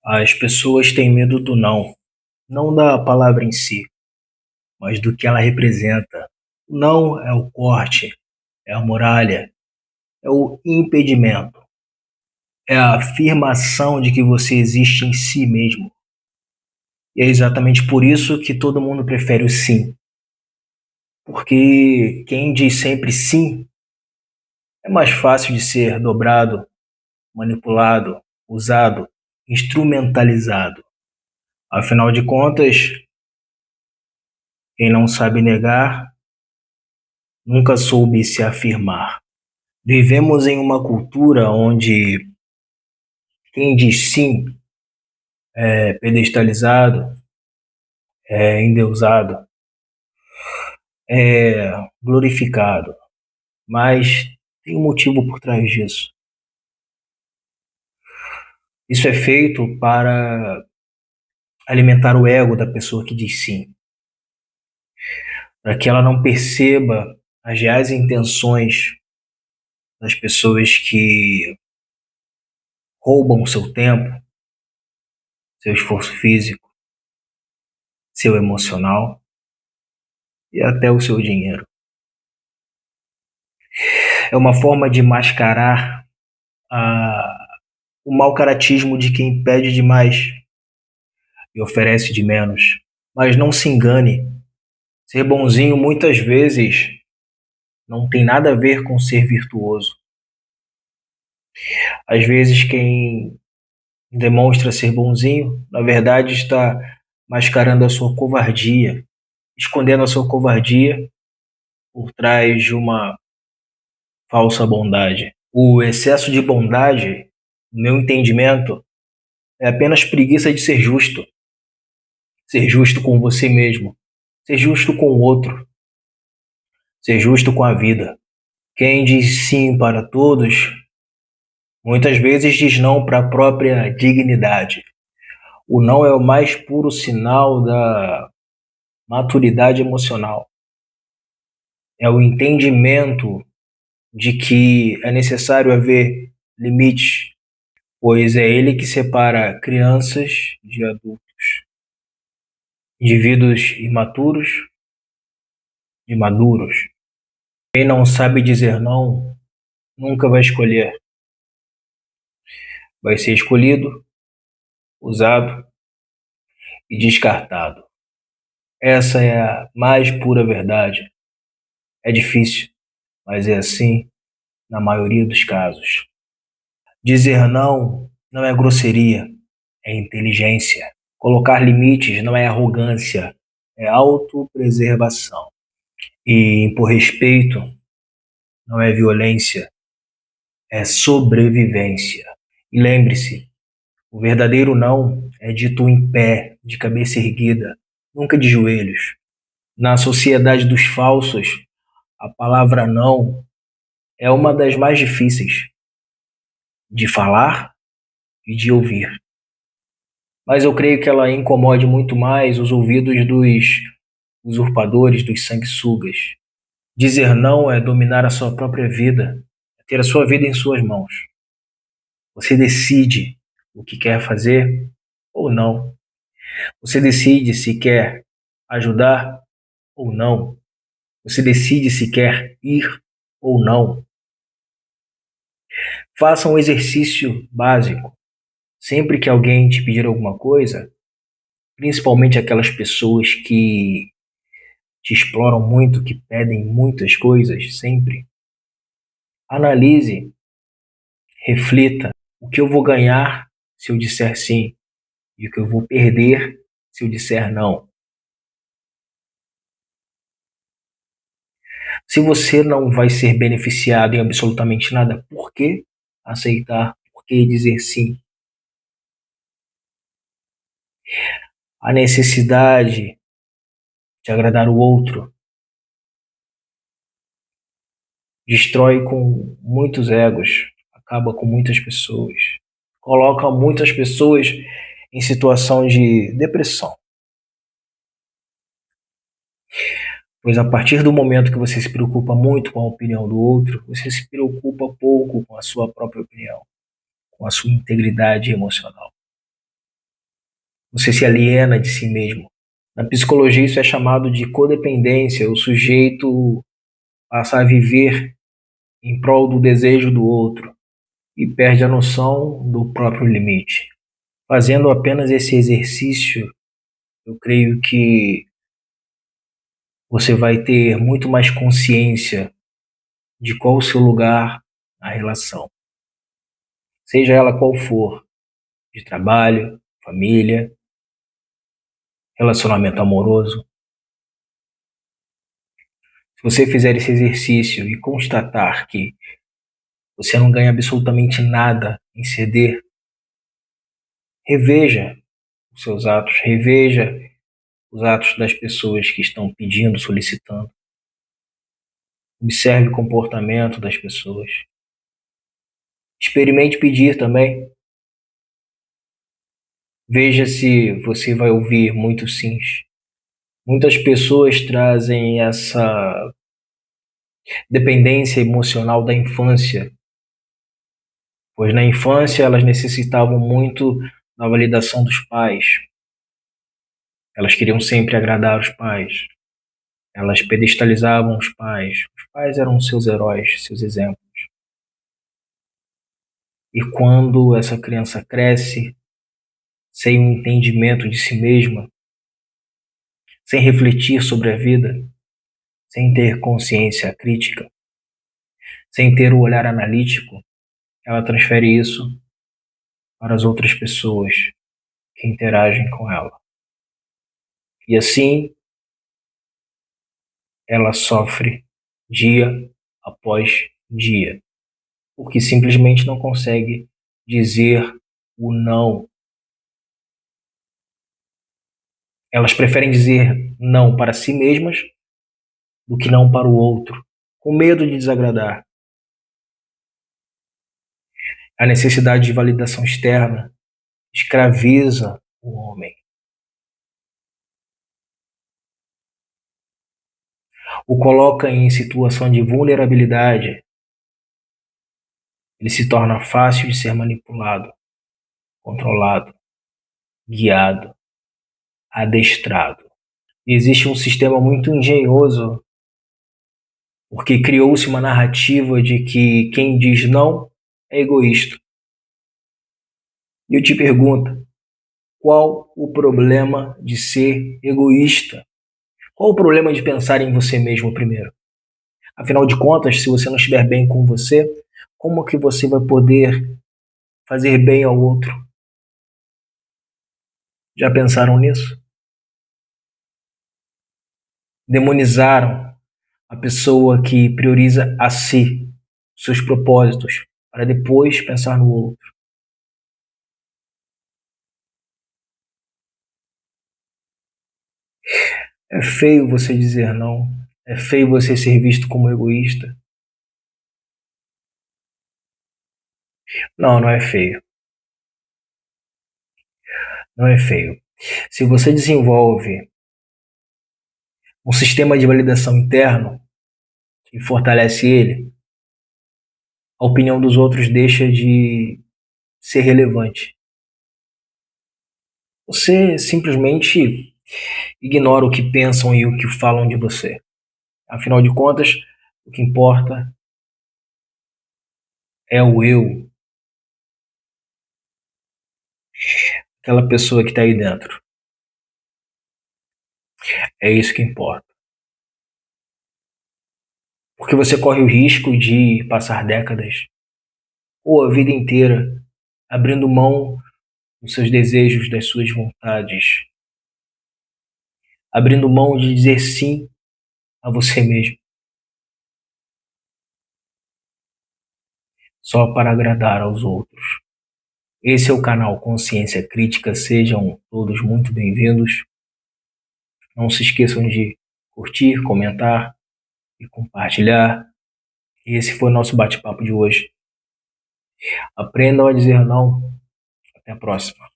As pessoas têm medo do não, não da palavra em si, mas do que ela representa. O não é o corte, é a muralha, é o impedimento, é a afirmação de que você existe em si mesmo. E é exatamente por isso que todo mundo prefere o sim, porque quem diz sempre sim é mais fácil de ser dobrado, manipulado, usado, instrumentalizado. Afinal de contas, quem não sabe negar nunca soube se afirmar. Vivemos em uma cultura onde quem diz sim é pedestalizado, é endeusado, é glorificado, mas tem um motivo por trás disso. Isso é feito para alimentar o ego da pessoa que diz sim, para que ela não perceba as reais intenções das pessoas que roubam o seu tempo, seu esforço físico, seu emocional e até o seu dinheiro. É uma forma de mascarar o mau caratismo de quem pede demais e oferece de menos. Mas não se engane, ser bonzinho muitas vezes não tem nada a ver com ser virtuoso. Às vezes, quem demonstra ser bonzinho, na verdade, está mascarando a sua covardia, escondendo a sua covardia por trás de uma falsa bondade. O excesso de bondade, no meu entendimento, é apenas preguiça de ser justo com você mesmo, ser justo com o outro, ser justo com a vida. Quem diz sim para todos, muitas vezes diz não para a própria dignidade. O não é o mais puro sinal da maturidade emocional. É o entendimento de que é necessário haver limites, pois é ele que separa crianças de adultos, indivíduos imaturos de maduros. Quem não sabe dizer não nunca vai escolher, vai ser escolhido, usado e descartado. Essa é a mais pura verdade. É difícil, mas é assim na maioria dos casos. Dizer não é grosseria, é inteligência. Colocar limites não é arrogância, é autopreservação. E por respeito não é violência, é sobrevivência. E lembre-se, o verdadeiro não é dito em pé, de cabeça erguida, nunca de joelhos. Na sociedade dos falsos, a palavra não é uma das mais difíceis de falar e de ouvir. Mas eu creio que ela incomode muito mais os ouvidos dos usurpadores, dos sanguessugas. Dizer não é dominar a sua própria vida, é ter a sua vida em suas mãos. Você decide o que quer fazer ou não. Você decide se quer ajudar ou não. Você decide se quer ir ou não. Faça um exercício básico. Sempre que alguém te pedir alguma coisa, principalmente aquelas pessoas que te exploram muito, que pedem muitas coisas sempre, analise, reflita o que eu vou ganhar se eu disser sim e o que eu vou perder se eu disser não. Se você não vai ser beneficiado em absolutamente nada, por que aceitar? Por que dizer sim? A necessidade de agradar o outro destrói com muitos egos, acaba com muitas pessoas, coloca muitas pessoas em situação de depressão. Pois a partir do momento que você se preocupa muito com a opinião do outro, você se preocupa pouco com a sua própria opinião, com a sua integridade emocional. Você se aliena de si mesmo. Na psicologia, isso é chamado de codependência. O sujeito passa a viver em prol do desejo do outro e perde a noção do próprio limite. Fazendo apenas esse exercício, eu creio que você vai ter muito mais consciência de qual o seu lugar na relação, seja ela qual for, de trabalho, família, relacionamento amoroso. Se você fizer esse exercício e constatar que você não ganha absolutamente nada em ceder, reveja os seus atos, reveja os atos das pessoas que estão pedindo, solicitando. Observe o comportamento das pessoas. Experimente pedir também. Veja se você vai ouvir muitos sims. Muitas pessoas trazem essa dependência emocional da infância, pois na infância elas necessitavam muito da validação dos pais. Elas queriam sempre agradar os pais. Elas pedestalizavam os pais. Os pais eram seus heróis, seus exemplos. E quando essa criança cresce sem um entendimento de si mesma, sem refletir sobre a vida, sem ter consciência crítica, sem ter o olhar analítico, ela transfere isso para as outras pessoas que interagem com ela. E assim ela sofre dia após dia, porque simplesmente não consegue dizer o não. Elas preferem dizer não para si mesmas do que não para o outro, com medo de desagradar. A necessidade de validação externa escraviza o homem, o coloca em situação de vulnerabilidade. Ele se torna fácil de ser manipulado, controlado, guiado, adestrado. E existe um sistema muito engenhoso, porque criou-se uma narrativa de que quem diz não é egoísta. E eu te pergunto, qual o problema de ser egoísta? Qual o problema de pensar em você mesmo primeiro? Afinal de contas, se você não estiver bem com você, como que você vai poder fazer bem ao outro? Já pensaram nisso? Demonizaram a pessoa que prioriza a si, seus propósitos, para depois pensar no outro. É feio você dizer não. É feio você ser visto como egoísta. Não, não é feio. Não é feio. Se você desenvolve um sistema de validação interno que fortalece ele, a opinião dos outros deixa de ser relevante. Você simplesmente ignora o que pensam e o que falam de você. Afinal de contas, o que importa é o eu, aquela pessoa que está aí dentro. É isso que importa. Porque você corre o risco de passar décadas ou a vida inteira abrindo mão dos seus desejos, das suas vontades, abrindo mão de dizer sim a você mesmo, só para agradar aos outros. Esse é o canal Consciência Crítica, sejam todos muito bem-vindos. Não se esqueçam de curtir, comentar e compartilhar. Esse foi o nosso bate-papo de hoje. Aprendam a dizer não. Até a próxima.